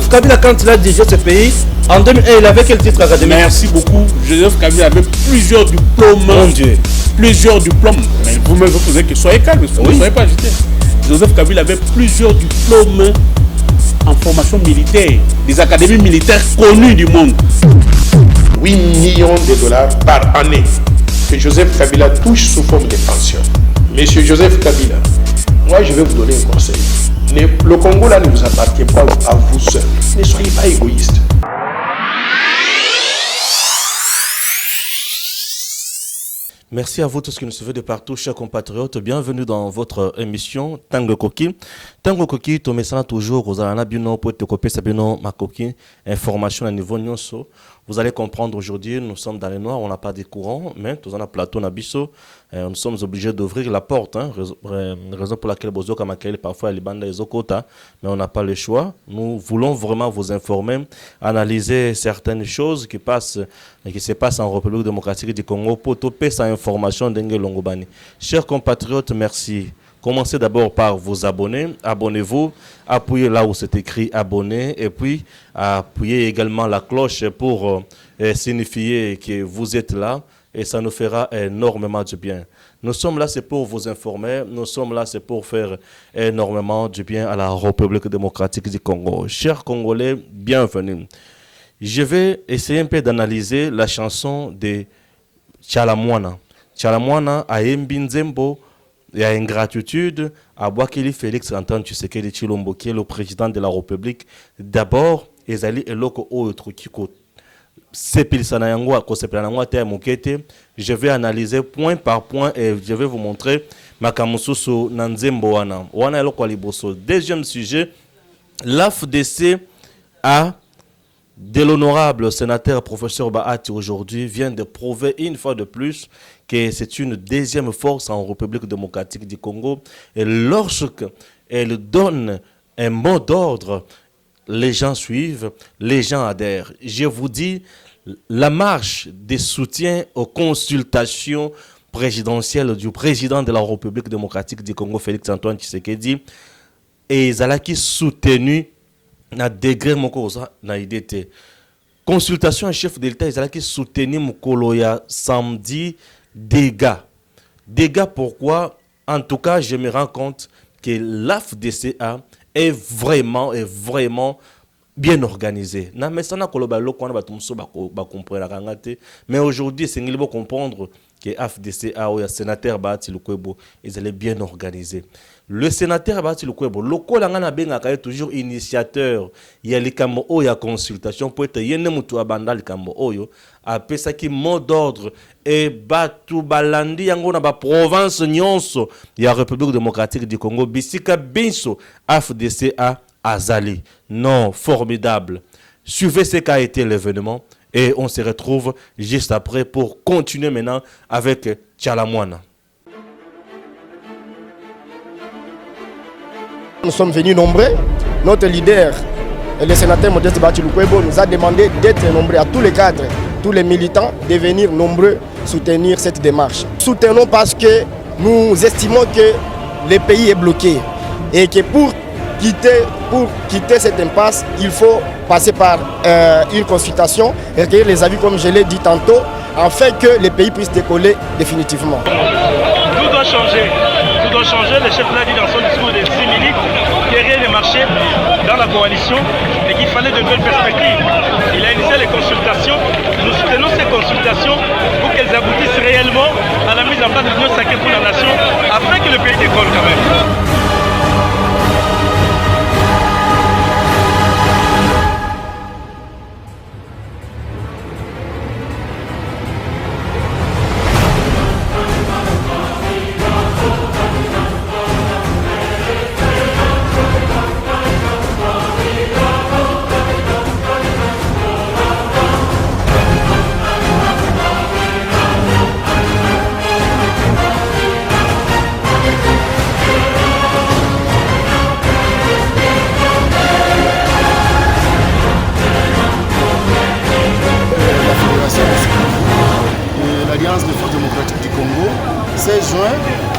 Joseph Kabila, quand il a dirigé ce pays, en 2001, il avait quel titre académique? Merci beaucoup. Joseph Kabila avait plusieurs diplômes. Mon Dieu. Plusieurs diplômes. Mais vous-même, vous posez que soyez calme, vous ne soyez pas agité. Joseph Kabila avait plusieurs diplômes en formation militaire, des académies militaires connues du monde. 8 millions de dollars par année que Joseph Kabila touche sous forme de pension. Monsieur Joseph Kabila, moi je vais vous donner un conseil. Le Congo là ne vous appartient pas à vous seul. Ne soyez pas égoïste. Merci à vous tous qui nous suivez de partout, chers compatriotes. Bienvenue dans votre émission Tango Koki. Tango Koki, tu mets toujours aux Alanabino pour te copier Sabino Makoki. Information à niveau nyonso. Vous allez comprendre aujourd'hui, nous sommes dans les noirs, on n'a pas de courant, mais tous en a plateau Nabiso. Nous sommes obligés d'ouvrir la porte. Raison pour laquelle Bozo Kamakele parfois les bandes des Okota, mais on n'a pas le choix. Nous voulons vraiment vous informer, analyser certaines choses qui se passent en République démocratique du Congo pour toper sa information d'Enge Longobani. Chers compatriotes, merci. Commencez d'abord par vous abonner. Abonnez-vous. Appuyez là où c'est écrit abonner. Et puis, appuyez également la cloche pour signifier que vous êtes là. Et ça nous fera énormément du bien. Nous sommes là, c'est pour vous informer. Nous sommes là, c'est pour faire énormément du bien à la République démocratique du Congo. Chers Congolais, bienvenue. Je vais essayer un peu d'analyser la chanson de Tchalamwana. Tchalamwana a Mbinzembo. Il y a ingratitude à Boakili Félix Antoine Tshisekedi Tshilombo, qui est le président de la République. D'abord, Ezali Eloko Oyotrukiko. Je vais analyser point par point et je vais vous montrer Makamususu Nanzembo Wana. Wana Eloko Liboso. Deuxième sujet, l'AFDC a de l'honorable sénateur professeur Bahati aujourd'hui vient de prouver une fois de plus que c'est une deuxième force en République démocratique du Congo. Et lorsqu'elle donne un mot d'ordre, les gens suivent, les gens adhèrent. Je vous dis, la marche des soutiens aux consultations présidentielles du président de la République démocratique du Congo, Félix Antoine Tshisekedi, et Zalaki soutenu na degré moko na idée. Consultation à chef de l'État, ils allaient soutenir Mukoloya samedi dégâts. Dégâts pourquoi? En tout cas, je me rends compte que l'AFDCA est vraiment bien organisé. Mais aujourd'hui, c'est qu'il faut comprendre que l'AFDCA ou le sénateur Bahati Lukwebo, ils allaient bien organisés. Le sénateur Bahati Lukwebo, le Kolangana Benga est toujours initiateur. Il y a les cambo, il y a consultation pour être yene mutu abanda le cambo oyo. Après ça qui mot d'ordre et batu balandi yango na ba province nyonso. Il y a République démocratique du Congo, bisika binso AFDCA Azali. Non, formidable. Suivez ce qu'a été l'événement et on se retrouve juste après pour continuer maintenant avec Tchalamwana. Nous sommes venus nombreux. Notre leader, le sénateur Modeste Bahati Lukwebo, nous a demandé d'être nombreux à tous les cadres, tous les militants, de venir nombreux soutenir cette démarche. Soutenons parce que nous estimons que le pays est bloqué et que pour quitter cette impasse, il faut passer par une consultation, recueillir les avis comme je l'ai dit tantôt, afin que le pays puisse décoller définitivement. Tout doit changer. Tout doit changer. Le chef l'a dit dans son discours de 6 minutes que rien ne marchait dans la coalition et qu'il fallait de nouvelles perspectives. Il a initié les consultations. Nous soutenons ces consultations pour qu'elles aboutissent réellement à la mise en place de l'Union sacrée pour la nation afin que le pays décolle quand même.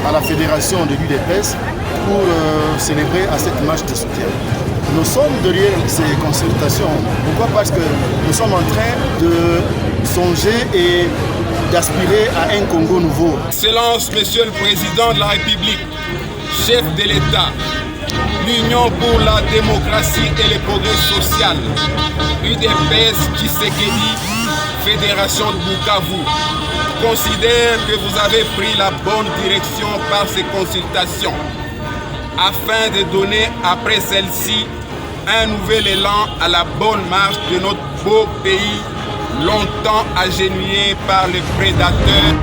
À la fédération de l'UDPS pour célébrer à cette marche de soutien. Nous sommes derrière ces consultations. Pourquoi? Parce que nous sommes en train de songer et d'aspirer à un Congo nouveau. Excellence, Monsieur le Président de la République, chef de l'État, l'Union pour la démocratie et le progrès social, UDPS Tshisekedi, Fédération de Bukavu, considère que vous avez pris la bonne direction par ces consultations afin de donner après celle-ci un nouvel élan à la bonne marche de notre beau pays, longtemps agenouillé par les prédateurs.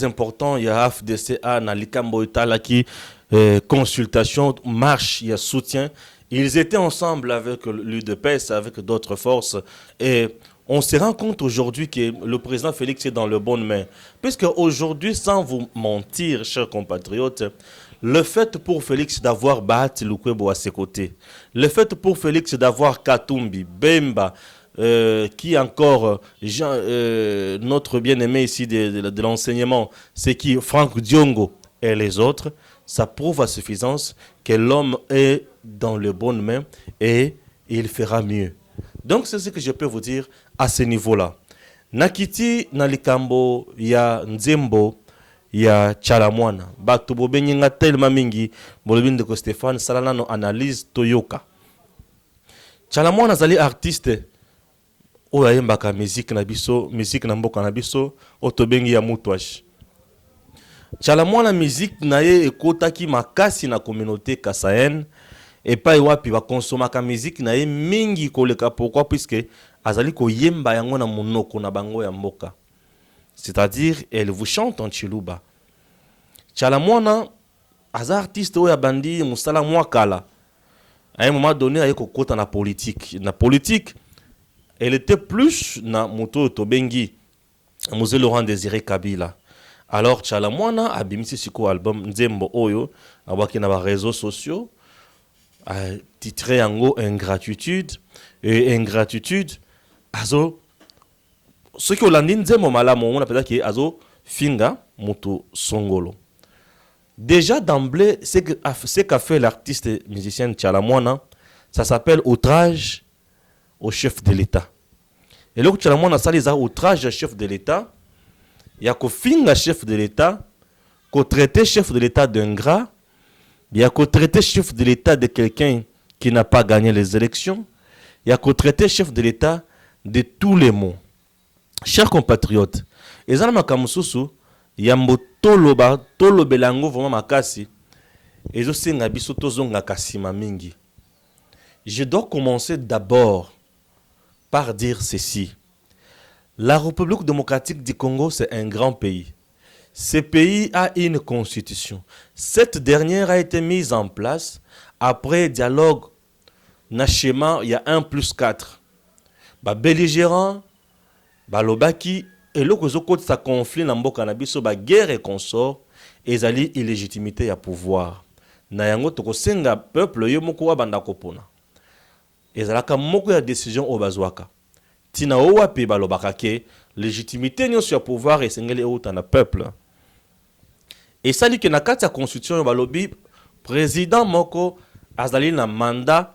Important, il y a AFDCA, Nalikambo Itala qui consultation, marche, il y a soutien. Ils étaient ensemble avec l'UDPS, avec d'autres forces. Et on se rend compte aujourd'hui que le président Félix est dans le bonne main. Puisque aujourd'hui, sans vous mentir, chers compatriotes, le fait pour Félix d'avoir Bahati Lukwebo à ses côtés, le fait pour Félix d'avoir Katumbi, Bemba, qui encore, notre bien-aimé ici de l'enseignement, c'est qui Franck Diongo et les autres, ça prouve à suffisance que l'homme est dans les bonnes mains et il fera mieux. Donc c'est ce que je peux vous dire à ce niveau-là. Nakiti, Nalikambo, ya Nzembo, ya Chalamwana. Bato bobenyenga tellement mingi, bolobinde ko Stéphane, salana no analyse Toyoka. Chalamwana zali artiste, oyo ayembaka musique na biso, musique na mboka na biso, otobengi ya mutwash. Chalamwana musique na ye ekotaki makasi na communauté kasayen, epai wapi ba konsomaka musique na ye mingi koleka. Pourquoi? Puisque azali ko yemba yango na monoko na bango ya mboka. C'est-à-dire, elle vous chante en chiluba. Chalamwana, aza artiste oyo abandi musala mwakala. À un moment donné, aye kokota na politique. Na politique, elle était plus na moto tobengi Mzee Laurent Désiré Kabila. Alors Chalamwana abimisi siko album Nzembo oyo abaki na ba réseaux sociaux titré yango ingratitude et ingratitude azo ce que olandi Nzembo malamu on appelle que azo finga moto songolo. Déjà d'emblée ce qu'a fait l'artiste musicien Chalamwana, ça s'appelle outrage au chef de l'État. Et là, tu as mon outrage au chef de l'État. Il y a qu'au fin chef de l'État, qu'au traiter chef de l'État d'ingrat, il y a qu'au traiter chef de l'État de quelqu'un qui n'a pas gagné les élections, il y a qu'au traiter chef de l'État de tous les mots. Chers compatriotes, et ça m'a kamususu, il y a mbotoloba, tolobelango vraiment makasi, et je sais ngabiso tozonga kasima mingi. Je dois commencer d'abord par dire ceci. La République démocratique du Congo, c'est un grand pays. Ce pays a une constitution. Cette dernière a été mise en place après dialogue, schéma, il y a 1+4. Belligérant, lobaki, et le côté ça conflit dans le cannabis, guerre et consort, et zali illégitimité à pouvoir. Nayango toko senga peuple yomoko wa bandakopona. Ezalaka moko ya décision au bazwaka. Tina owa pe balobaka ke légitimité nyo sur pouvoir et sengeli outa na peuple. Et ça dit que na kati ya constitution balobi président moko azali na mandat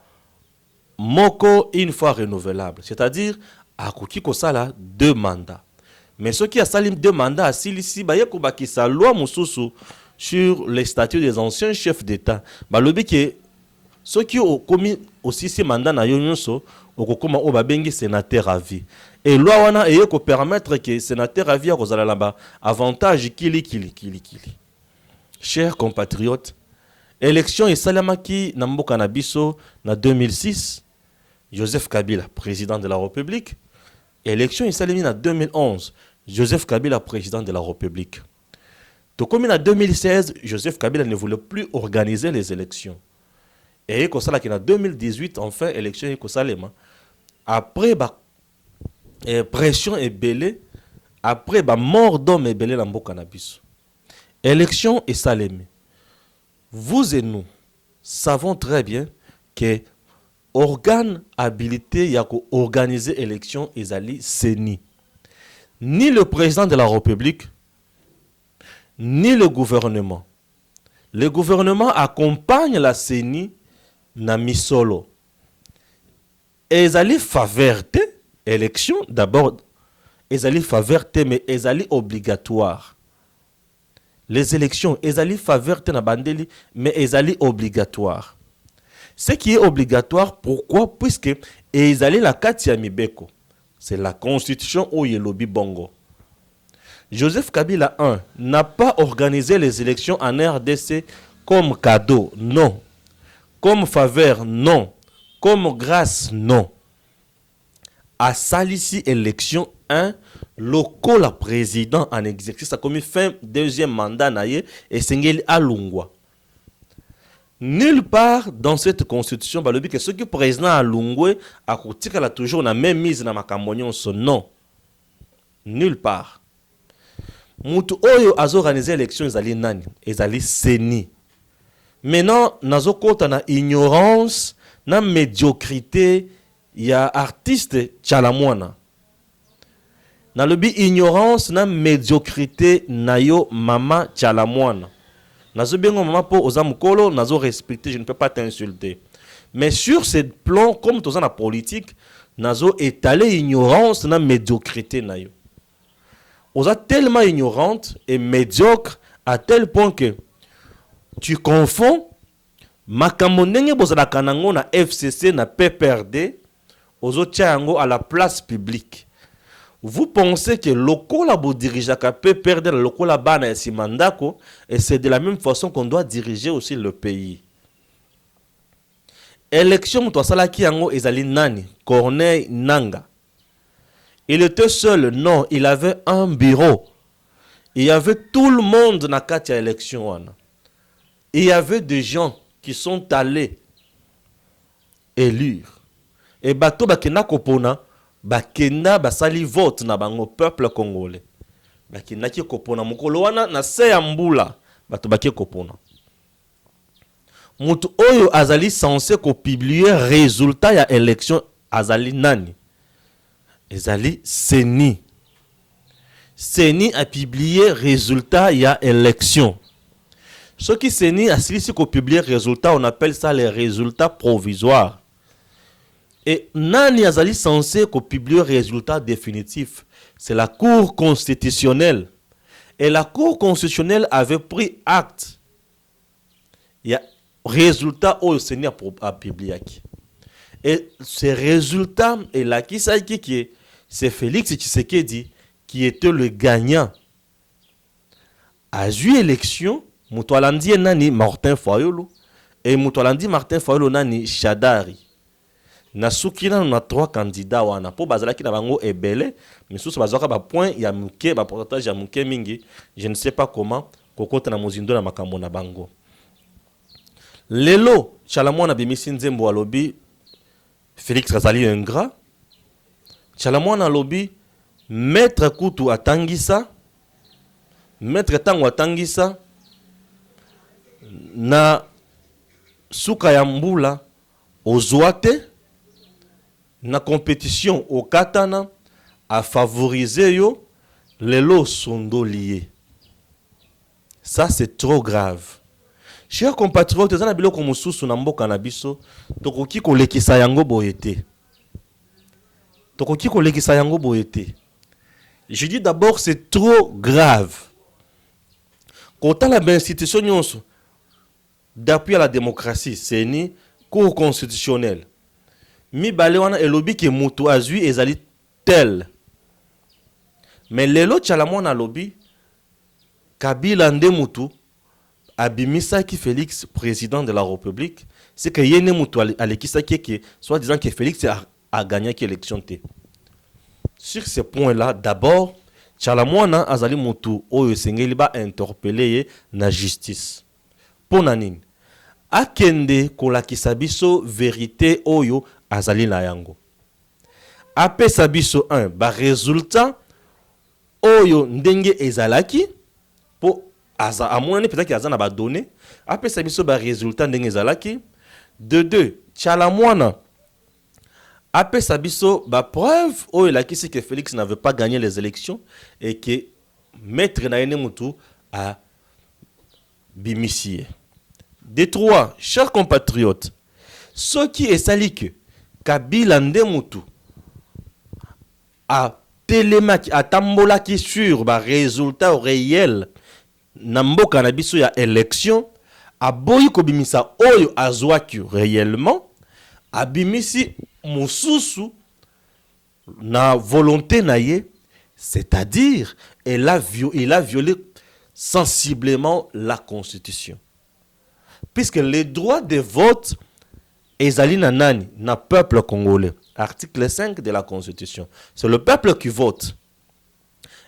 moko une fois renouvelable. C'est-à-dire akoki kosala 2 mandats. Mais ceux qui a sali 2 mandats asilisi bayeko bakisa loi mususu sur les statuts des anciens chefs d'État. Balobi ke Ceux qui ont commis aussi ces mandats na yonso okokoma o babengi sénateur à vie. Et loi wana eye ko permettre que sénateur à vie a kozala là-bas avantage kili. Chers compatriotes, élection esalamaki na mboka na biso na 2006, Joseph Kabila président de la République. Élection esalemi na 2011, Joseph Kabila président de la République. Tout comme en 2016, Joseph Kabila ne voulait plus organiser les élections. Et comme ça, en 2018, enfin, élection est comme après, pression est belée. Après, mort d'homme est belée dans le cannabis. Élection est salémée. Vous et nous savons très bien que organe habilité y a organiser élection ezali seni. Ni le président de la République, ni le gouvernement. Le gouvernement accompagne la CENI na misolo. Ezali faverte élection d'abord ezali faverte mais ezali obligatoire. Les élections ezali faverte na bandeli mais ezali obligatoire. Ce qui est obligatoire, pourquoi? Puisque ezali la kati ya mibeko. C'est la constitution au yelobi bongo. Joseph Kabila 1 n'a pas organisé les élections en RDC comme cadeau, non. Comme faveur, non. Comme grâce, non. À Salissi élection 1, local président en exercice a commis fin deuxième mandat naye et Sengeli Alungwa. Nulle part dans cette constitution, balobi que ce qui président Alungwe a kotika toujours la même mise na makambonyon son non. Nulle part. Mutu oyo azo organiser élection ezali nani? Ezali seni. Maintenant, nazo kota na ignorance, na médiocrité ya artiste Chalamwana. Na lobi ignorance na médiocrité na yo mama Chalamwana. Nazo bengo mama po ozamukolo, nazo respecter, je ne peux pas t'insulter. Mais sur ce plan, comme tous en politique, nazo étaler ignorance na médiocrité na yo. On est tellement ignorante et médiocre à tel point que tu confonds makambo ndenge bozalaka nango na FCC na PPRD ozotiango à la place publique. Vous pensez que lokola bo dirigeaka PPRD la lokola bana ya simandako et c'est de la même façon qu'on doit diriger aussi le pays. Élection to salaki yango ezali nani? Corneille Nanga. Il était seul, non, il avait un bureau. Il y avait tout le monde dans la élection. Il y avait des gens qui sont allés élire. Et bato bakena kopona, bakena basali vote na bango peuple congolais. Bakena ki kopona mokolo wana na se ya mbula, bato bakie kopona. Mutu oyo azali censé ko publier résultat ya élection azali nani? Ezali Seni. Seni a publié résultat, il y a élection. Ce qui Seni a si qu'on publie résultat, on appelle ça les résultats provisoires. Et nani azali censé qu'on publie résultat définitif. C'est la Cour constitutionnelle. Et la Cour constitutionnelle avait pris acte. Il y a résultat au Seni a publié. Et ces résultats, et là, qui est c'est Félix Tshisekedi qui était le gagnant. À juillet élection, Moutoualandi nani Martin Fayulu et Moutoualandi Martin Fayulu nani Shadari. Nasukina na 3 candidats wana po bazalaki na bango ebele, mais sous bazaka ba point ya muke ba pourcentage ya muke mingi, je ne sais pas comment kokota na mozindo na makambo na bango. Lelo Chalamwana bimisi nzembo alobi Félix Kazali ingrat. Chalamwana lobi maître Kutu atangisa, maître Tango atangisa na suka ya mbula ozwate na compétition au katana a favoriser yo lelo sondo lié. Ça c'est trop grave. Chers compatriotes, ezana biloko mususu na mboka na biso tokoki kolekisa yango boyete. Je dis d'abord, c'est trop grave. Quand on a l'institution d'appui à la démocratie, CENI, cour constitutionnelle mibale wana elobi ke moto azwi ezali tel. Mais lelo tchala mwana lobi Kabila nde mutu abimisaki Félix président de la République, c'est que yene mutu alekisaki ke soit disant que Félix a gagné l'élection te. Sur ce point là, d'abord tchala mwana azali mutu oyo sengeli ba interpeller na justice. Pona nini? Akende kolakisa biso vérité oyo azali na yango. Apesa biso un ba résultat oyo ndenge ezalaki po aza amonani peut-être que azana ba donné apesa biso ba résultat ndenge ezalaki. De deux, tchala mwana apesa biso ba preuve oyo lakisi que Félix n'avait pas gagné les élections et que maître na yene mutu a bimissié. De trois, chers compatriotes, ce qui est sali que Kabila nde mutu a télémaki atambolaki sur ba résultat réel na mboka na biso ya élection aboyi kobimisa oyo azwaki réellement abimisi mususu na volonté na ye, c'est-à-dire il a violé sensiblement la constitution, puisque les droits de vote ezali na nani na peuple congolais. Article 5 de la Constitution. C'est le peuple qui vote.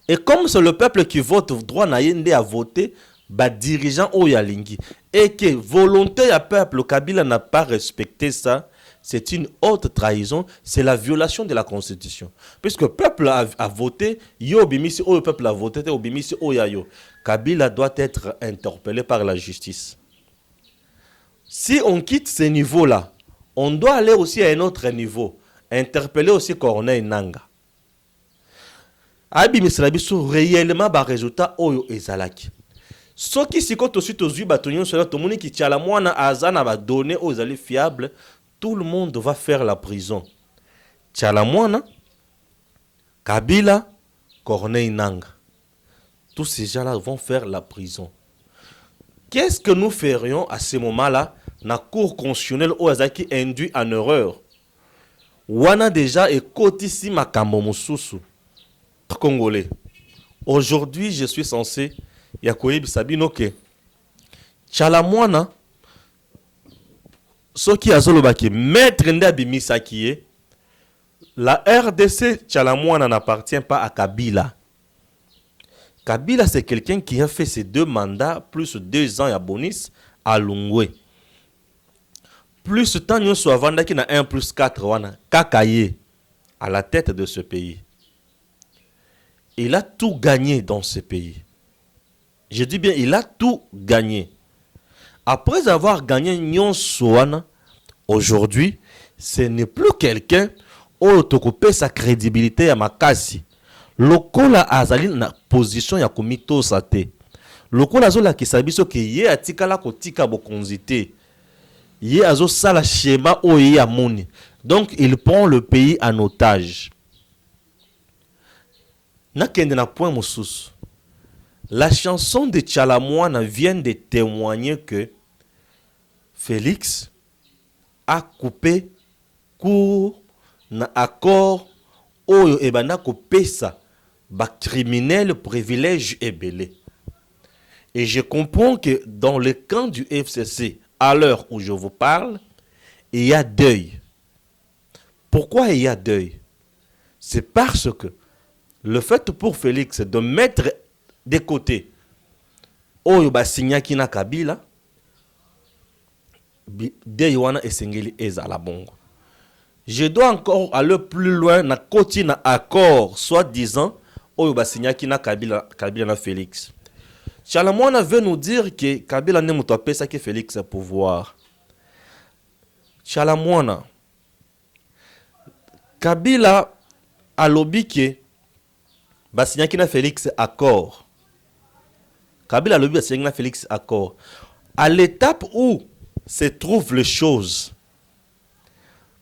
Et comme c'est le peuple qui vote, droit na yende à voter, ba dirigeant oyalingi. Et que volonté à peuple, Kabila n'a pas respecté ça, c'est une haute trahison, c'est la violation de la Constitution. Puisque le peuple a voté, yo bimisi o peuple a voté, o bimisi o yayo. Kabila doit être interpellé par la justice. Si on quitte ce niveau-là, on doit aller aussi à un autre niveau. Interpeller aussi Corneille Nanga. Abimisela biso réellement ba résultat oyo ezalaki. Soki sikoto suite aux batonyon cela to moni ki tchala mwana azana ba données aux allés fiables, tout le monde va faire la prison. Tchala mwana, Kabila, Corneille Nanga. Tous ces gens-là vont faire la prison. Qu'est-ce que nous ferions à ce moment-là na cour constitutionnelle au azaki induit en erreur? Wana déjà ekotisi makambo mususu congolais. Aujourd'hui, je suis censé yakoyebi sabino ke tchala mwana soki azolobaki maître nde abimisaki ye, la RDC tchala mwana n'appartient pas à Kabila. Kabila, c'est quelqu'un qui a fait ses 2 mandats plus 2 ans à Bonis à Lungwe. Plus temps nous soit vendaki na 1 plus 4 wana Kakaye à la tête de ce pays. Il a tout gagné dans ce pays. Je dis bien, il a tout gagné. Après avoir gagné Nyon Soana, aujourd'hui, ce n'est plus quelqu'un qui a sa crédibilité à Makasi. Lokola azali na position ya komito sate. Lokola azola kisabiso ke ye atikala kotika bokonzite. Ye azo sala schéma oye ya moni. Donc il prend le pays en otage. Na kende na point mususu. La chanson de Tchala Mwana vient de témoigner que Félix a coupé court na accord oyo ebana kopesa ba criminel privilège et belé. Et je comprends que dans le camp du FCC, à l'heure où je vous parle, il y a deuil. Pourquoi il y a deuil? C'est parce que le fait pour Félix de mettre de côté oyo basinyaki na Kabila, deuil wana esengeli ezala bongo. Je dois encore aller plus loin na koti na accord soi-disant oyo basinyaki na Kabila na Félix. Tchala Mwana veut nous dire que Kabila ne muto apesa ke Félix a pouvoir. Tchala Mwana, Kabila alobi ke basinyaki na Félix accord. Kabila alobi basinyaki na Félix accord. À l'étape où se trouvent les choses,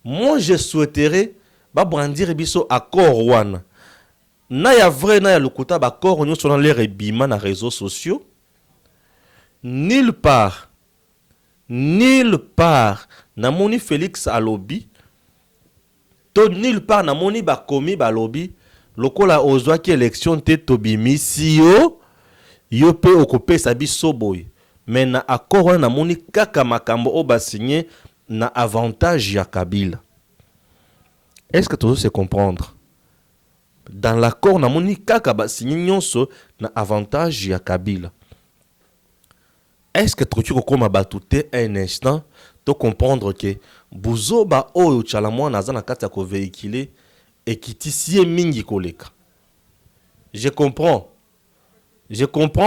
moi je souhaiterais ba brandir biso accord wana. Na ya vrai na ya lokuta ba accord nyo sur les rebima na réseaux sociaux. Nulle part namoni Félix alobi to nulle part namoni ba komi ba lobi lokola ozwa ki élection te tobimisi yo pe okopesa biso boy mais na accord wana namoni kaka makambo o ba signé na avantage ya Kabila. Est-ce que tu sais comprendre? Dans l'accord namoni kaka ba signé nyonso na avantage ya Kabila. Est-ce que tu peux comme abatouter un instant to comprendre que buzoba oyo chalamwa naza na kati ya ko véhiculer et qui tissie mingi koleka. Je comprends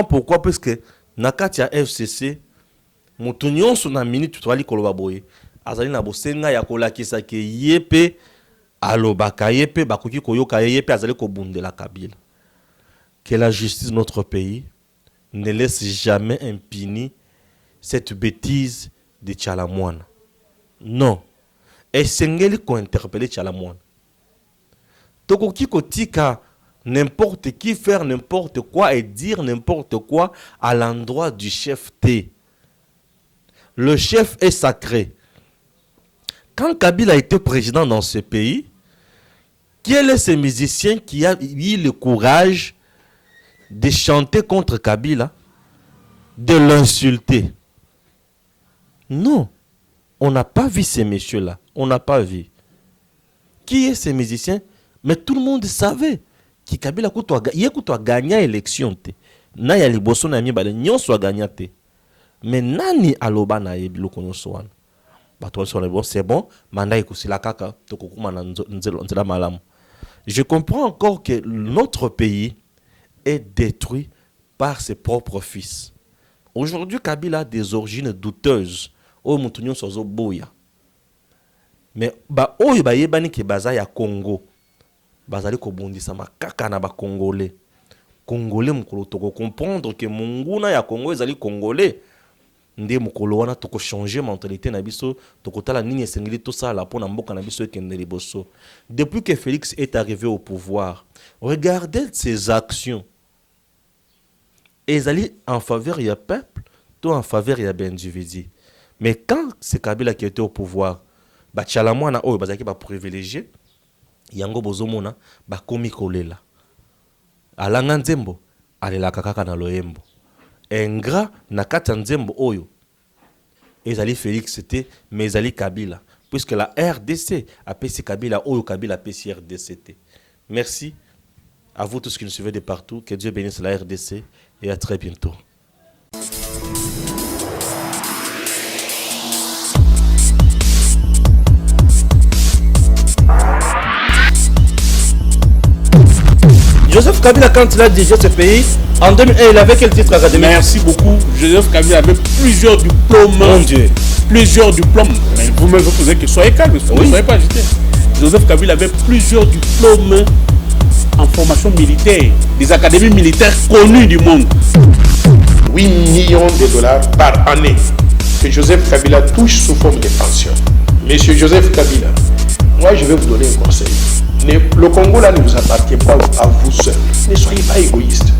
pourquoi, parce que na kati ya FCC mutu nyonso na minute twali koloba boye azali na bosenga ya kolakisa ke yepe alobaka yepe bakoki koyoka yepe azali kobundela Kabila. Que la justice de notre pays ne laisse jamais impuni cette bêtise de Tchalamouane. Non. Et sengeli ko interpeller Tchalamouane. Tokoki kotika n'importe qui faire n'importe quoi et dire n'importe quoi à l'endroit du chef T. Le chef est sacré. Quand Kabila était président dans ce pays, quel est ce musicien qui a eu le courage de chanter contre Kabila, de l'insulter? Non, on n'a pas vu ces messieurs-là. On n'a pas vu. Qui est ce musicien? Mais tout le monde savait que Kabila a gagné l'élection. Na ya liboso na mi bale nyonso a gagné. Mais nani aloba na yebilo konyosoana. Bato bon c'est bon, manda ikusila kaka tokokuma na nzela malamu. Je comprends encore que notre pays est détruit par ses propres fils. Aujourd'hui, Kabila a des origines douteuses. Oh, Moutounion sozo boya. Mais ba oyo ba yebani ke baza ya Congo. Bazali ko bondisa makaka na ba Congolais. Congolais mukolo toko comprendre que munguna ya Congo ezali Congolais. Nde mukolo wana toko changer mentalité na biso, toko tala nini esengeli to sala pona mboka na biso ekende liboso. Depuis que Félix est arrivé au pouvoir, regardez ses actions. Ezali en faveur ya peuple, to en faveur ya individu. Mais quand c'est Kabila qui était au pouvoir, ba Tchalamouane oyo bazaki ba privilégié, yango bozomona ba komi kolela. Alanga nzembo, alela kaka na loyembo. Ingrat na kati nzembo oyo. Ezali Félix c'était mais ezali Kabila, puisque la RDC a payé Kabila oyo Kabila a payé RDC. Merci à vous tous qui nous suivez de partout, que Dieu bénisse la RDC et à très bientôt. Joseph Kabila, quand il a dirigé ce pays, en 2001, il avait quel titre académique? Merci beaucoup. Joseph Kabila avait plusieurs diplômes. Mon Dieu. Plusieurs diplômes. Mais vous-même, vous posez que soyez calme, ne soyez pas agité. Joseph Kabila avait plusieurs diplômes en formation militaire, des académies militaires connues du monde. 8 millions de dollars par année que Joseph Kabila touche sous forme de pension. Monsieur Joseph Kabila, moi je vais vous donner un conseil. Le Congo là ne vous appartient pas à vous seul. Ne soyez pas égoïste.